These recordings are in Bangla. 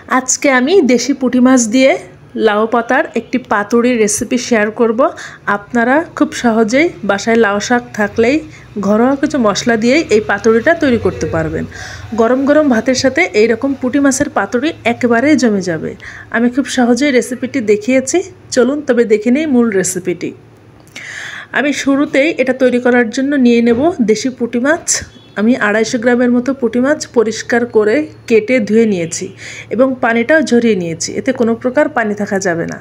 আজকে আমি দেশি পুঁটি মাছ দিয়ে লাউ পাতার একটি পাতুড়ির রেসিপি শেয়ার করব। আপনারা খুব সহজেই বাসায় লাউ শাক থাকলেই ঘরোয়া কিছু মশলা দিয়েই এই পাতুড়িটা তৈরি করতে পারবেন। গরম গরম ভাতের সাথে এই রকম পুঁটি মাছের পাতুড়ি একেবারেই জমে যাবে। আমি খুব সহজেই রেসিপিটি দেখিয়েছি, চলুন তবে দেখে নেই মূল রেসিপিটি। আমি শুরুতেই এটা তৈরি করার জন্য নিয়ে নেব দেশি পুঁটি মাছ। আমি 250 গ্রামের মতো পুঁটি মাছ পরিষ্কার করে কেটে ধুয়ে নিয়েছি এবং পানিটাও ঝরিয়ে নিয়েছি, এতে কোনো প্রকার পানি থাকা যাবে না।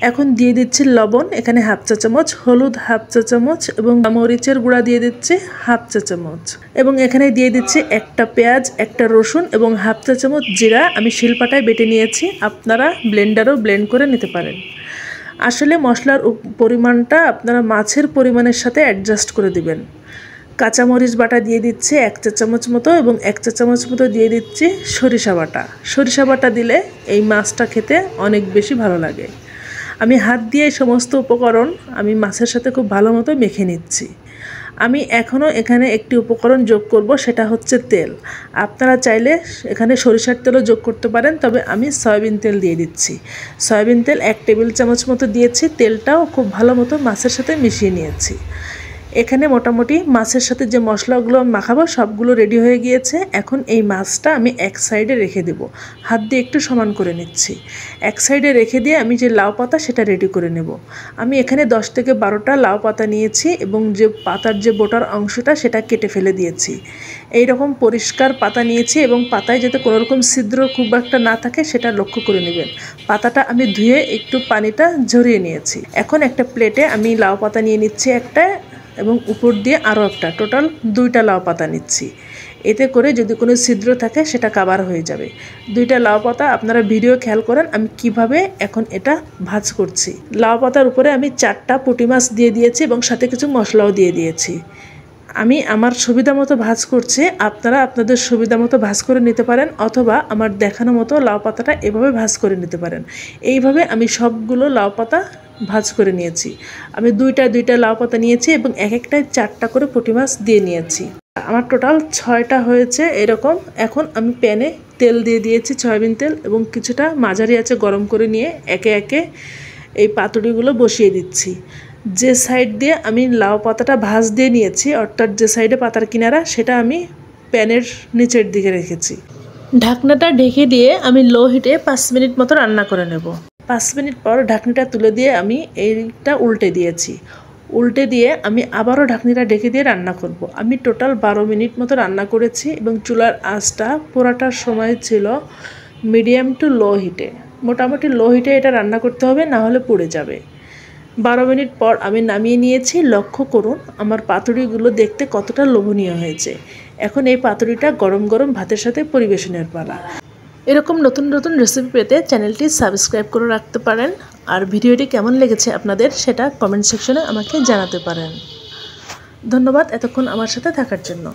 এখন দিয়ে দিচ্ছি লবণ, এখানে হাফ চা চামচ, হলুদ হাফ চা চামচ এবং মরিচের গুঁড়া দিয়ে দিচ্ছি হাফ চা চামচ এবং এখানে দিয়ে দিচ্ছি একটা পেঁয়াজ, একটা রসুন এবং হাফ চা চামচ জিরা। আমি শিলপাটায় বেটে নিয়েছি, আপনারা ব্লেন্ডারও ব্লেন্ড করে নিতে পারেন। আসলে মশলার পরিমাণটা আপনারা মাছের পরিমাণের সাথে অ্যাডজাস্ট করে দিবেন। কাঁচামরিচ বাটা দিয়ে দিচ্ছি 1 চা চামচ মতো এবং 1 চা চামচ মতো দিয়ে দিচ্ছি সরিষা বাটা। সরিষা বাটা দিলে এই মাছটা খেতে অনেক বেশি ভালো লাগে। আমি হাত দিয়ে সমস্ত উপকরণ আমি মাছের সাথে খুব ভালো মতো মেখে নিচ্ছি। আমি এখনও এখানে একটি উপকরণ যোগ করব, সেটা হচ্ছে তেল। আপনারা চাইলে এখানে সরিষার তেলও যোগ করতে পারেন, তবে আমি সয়াবিন তেল দিয়ে দিচ্ছি। সয়াবিন তেল 1 টেবিল চামচ মতো দিয়েছি। তেলটাও খুব ভালো মতো মাছের সাথে মিশিয়ে নিয়েছি। এখানে মোটামুটি মাছের সাথে যে মশলাগুলো মাখাবো সবগুলো রেডি হয়ে গিয়েছে। এখন এই মাছটা আমি এক সাইডে রেখে দেব, হাত দিয়ে একটু সমান করে নিচ্ছি। এক সাইডে রেখে দিয়ে আমি যে লাউ পাতা সেটা রেডি করে নেব। আমি এখানে 10 থেকে 12টা লাউ পাতা নিয়েছি এবং যে পাতার যে বোটার অংশটা সেটা কেটে ফেলে দিয়েছি। এই রকম পরিষ্কার পাতা নিয়েছি এবং পাতায় যাতে কোনো রকম ছিদ্র খুব একটা না থাকে সেটা লক্ষ্য করে নেবেন। পাতাটা আমি ধুয়ে একটু পানিটা ঝরিয়ে নিয়েছি। এখন একটা প্লেটে আমি লাউ পাতা নিয়ে নিচ্ছি একটা এবং উপর দিয়ে আরও একটা, টোটাল 2টা লাউ পাতা নিচ্ছি। এতে করে যদি কোনো ছিদ্র থাকে সেটা কাভার হয়ে যাবে। 2টা লাউ পাতা, আপনারা ভিডিও খেয়াল করেন আমি কিভাবে এখন এটা ভাজ করছি। লাউ পাতার উপরে আমি 4টা পুঁটি মাছ দিয়ে দিয়েছি এবং সাথে কিছু মশলাও দিয়ে দিয়েছি। আমি আমার সুবিধা মতো ভাজ করছি, আপনারা আপনাদের সুবিধা মতো ভাজ করে নিতে পারেন, অথবা আমার দেখানো মতো লাউ পাতাটা এভাবে ভাজ করে নিতে পারেন। এইভাবে আমি সবগুলো লাউ পাতা ভাজ করে নিয়েছি। আমি 2টা লাউ পাতা নিয়েছি এবং এক একটায় 4টা করে পুঁটি মাছ দিয়ে নিয়েছি। আমার টোটাল 6টা হয়েছে এরকম। এখন আমি প্যানে তেল দিয়ে দিয়েছি, সয়াবিন তেল, এবং কিছুটা মাঝারি আঁচে গরম করে নিয়ে একে একে এই পাতুড়িগুলো বসিয়ে দিচ্ছি। যে সাইড দিয়ে আমি লাউ পাতাটা ভাজ দিয়ে নিয়েছি, অর্থাৎ যে সাইডে পাতার কিনারা, সেটা আমি প্যানের নিচের দিকে রেখেছি। ঢাকনাটা ঢেকে দিয়ে আমি লো হিটে 5 মিনিট মতো রান্না করে নেব। 5 মিনিট পর ঢাকনিটা তুলে দিয়ে আমি এইটা উল্টে দিয়েছি। উল্টে দিয়ে আমি আবারও ঢাকনিটা ঢেকে দিয়ে রান্না করব। আমি টোটাল 12 মিনিট মতো রান্না করেছি এবং চুলার আঁচটা পুরাটার সময় ছিল মিডিয়াম টু লো হিটে। মোটামুটি লো হিটে এটা রান্না করতে হবে, না হলে পুড়ে যাবে। 12 মিনিট পর আমি নামিয়ে নিয়েছি। লক্ষ্য করুন আমার পাতুড়িগুলো দেখতে কতটা লোভনীয় হয়েছে। এখন এই পাতুড়িটা গরম গরম ভাতের সাথে পরিবেশনের পালা। এরকম নতুন নতুন রেসিপি পেতে চ্যানেলটি সাবস্ক্রাইব করে রাখতে পারেন। আর ভিডিওটি কেমন লেগেছে আপনাদের সেটা কমেন্ট সেকশনে আমাকে জানাতে পারেন। ধন্যবাদ এতক্ষণ আমার সাথে থাকার জন্য।